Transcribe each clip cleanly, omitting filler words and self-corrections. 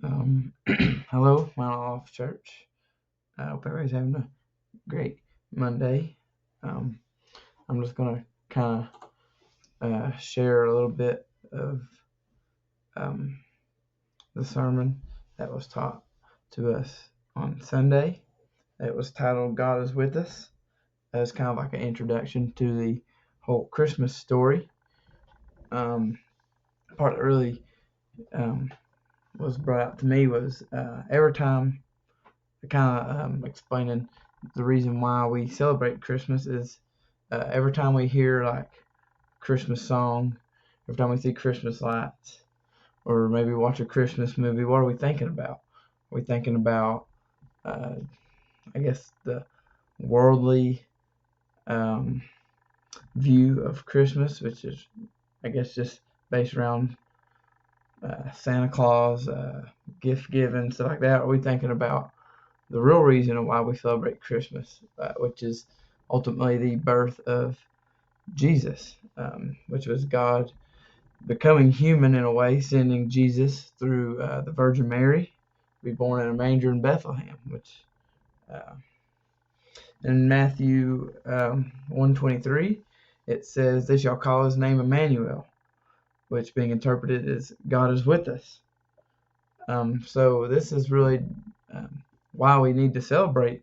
Um, Hello, Mount Olive Church. I hope everybody's having a great Monday. Um, I'm just going to kind of share a little bit of um, the sermon that was taught to us on Sunday. It was titled God is With Us. It's kind of like an introduction to the whole Christmas story. Part that really um, was brought out to me was every time kind of explaining the reason why we celebrate Christmas is every time we hear like Christmas song, every time we see Christmas lights, or maybe watch a Christmas movie, what are we thinking about? Are we thinking about, uh, I guess, the worldly um, view of Christmas, which is, I guess, just based around Santa Claus, gift giving, stuff like that? Are we thinking about the real reason of why we celebrate Christmas, which is ultimately the birth of Jesus, which was God becoming human in a way, sending Jesus through the Virgin Mary to be born in a manger in Bethlehem, which uh, in Matthew 1:23 it says, "They shall call his name Emmanuel," which being interpreted as God is with us. So this is really why we need to celebrate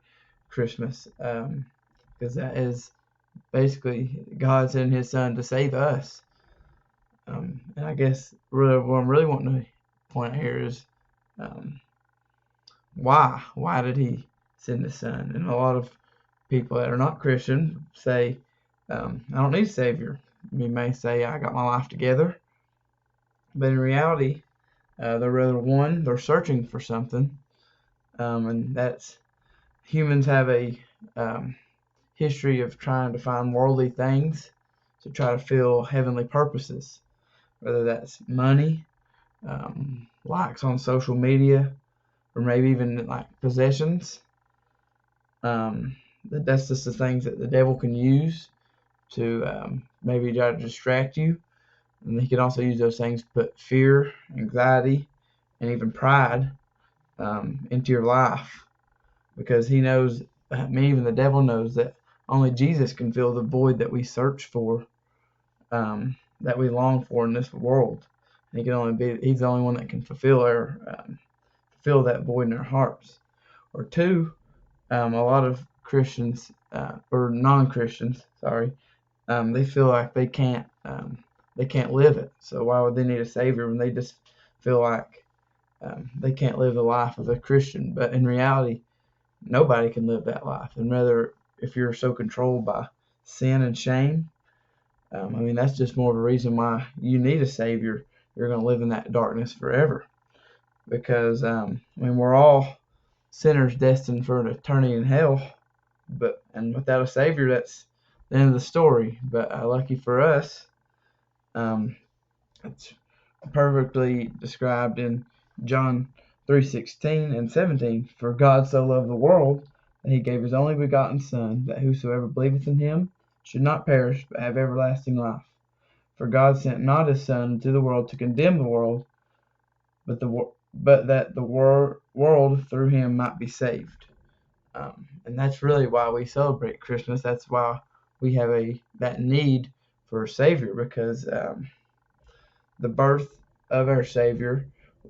Christmas, because that is basically God sending His Son to save us. And I guess really what I'm really wanting to point out here is um, why? Why did He send His Son? And a lot of people that are not Christian say, I don't need a Savior. You may say, I got my life together. But in reality, they're rather they're searching for something. And that's humans have a um, history of trying to find worldly things to try to fill heavenly purposes, whether that's money, likes on social media, or maybe even like possessions. That's just the things that the devil can use to maybe try to distract you. And he can also use those things to put fear, anxiety, and even pride into your life because he knows, even the devil knows that only Jesus can fill the void that we search for, that we long for in this world. And he's the only one that can fulfill that void in our hearts. Or two, a lot of Christians, or non-Christians, sorry, they feel like they can't live it. So why would they need a savior when they just feel like they can't live the life of a Christian? But in reality, nobody can live that life. And rather, if you're so controlled by sin and shame, that's just more of a reason why you need a savior. You're going to live in that darkness forever. Because we're all sinners destined for an eternity in hell. And without a savior, that's the end of the story. But lucky for us, um, it's perfectly described in John 3:16 and 17. For God so loved the world that he gave his only begotten Son, that whosoever believeth in him should not perish, but have everlasting life. For God sent not his Son into the world to condemn the world, but that the world through him might be saved. And that's really why we celebrate Christmas. That's why we have that need for a Savior, because the birth of our Savior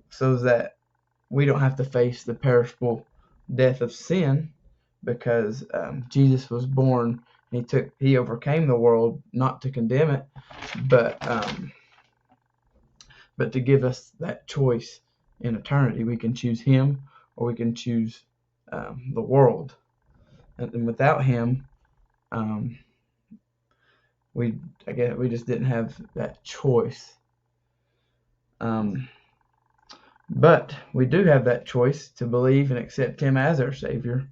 so that we don't have to face the perishable death of sin, because Jesus was born. He overcame the world not to condemn it, but to give us that choice in eternity. We can choose Him, or we can choose the world. And without Him, um, I guess we just didn't have that choice. But we do have that choice to believe and accept Him as our Savior.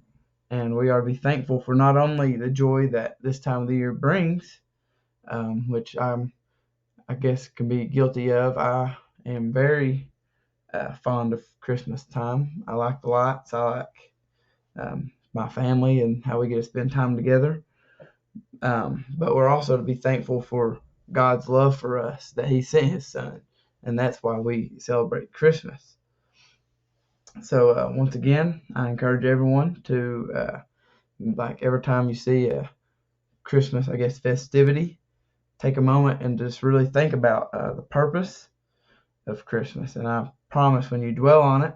And we are to be thankful for not only the joy that this time of the year brings, which I guess can be guilty of. I am very fond of Christmas time. I like the lights. I like my family and how we get to spend time together. But we're also to be thankful for God's love for us, that He sent His Son. And that's why we celebrate Christmas. So once again, I encourage everyone to like every time you see a Christmas, I guess, festivity, take a moment and just really think about the purpose of Christmas. And I promise when you dwell on it,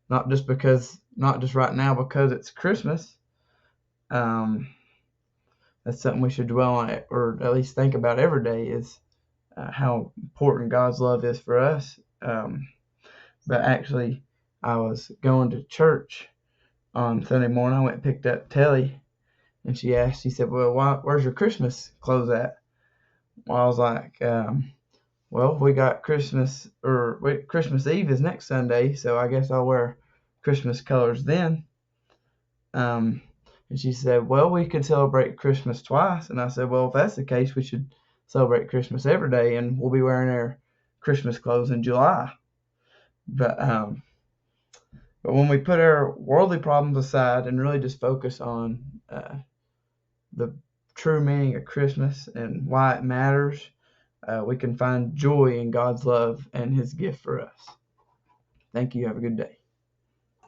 not just right now because it's Christmas, um, that's something we should dwell on it, or at least think about every day, is how important God's love is for us. But actually, I was going to church on Sunday morning. I went and picked up Telly, and she said, well, where's your Christmas clothes at? Well, I was like, well, we got Christmas Eve is next Sunday, so I guess I'll wear Christmas colors then. And she said, well, we could celebrate Christmas twice. And I said, well, if that's the case, we should celebrate Christmas every day, and we'll be wearing our Christmas clothes in July. But when we put our worldly problems aside and really just focus on the true meaning of Christmas and why it matters, we can find joy in God's love and His gift for us. Thank you. Have a good day.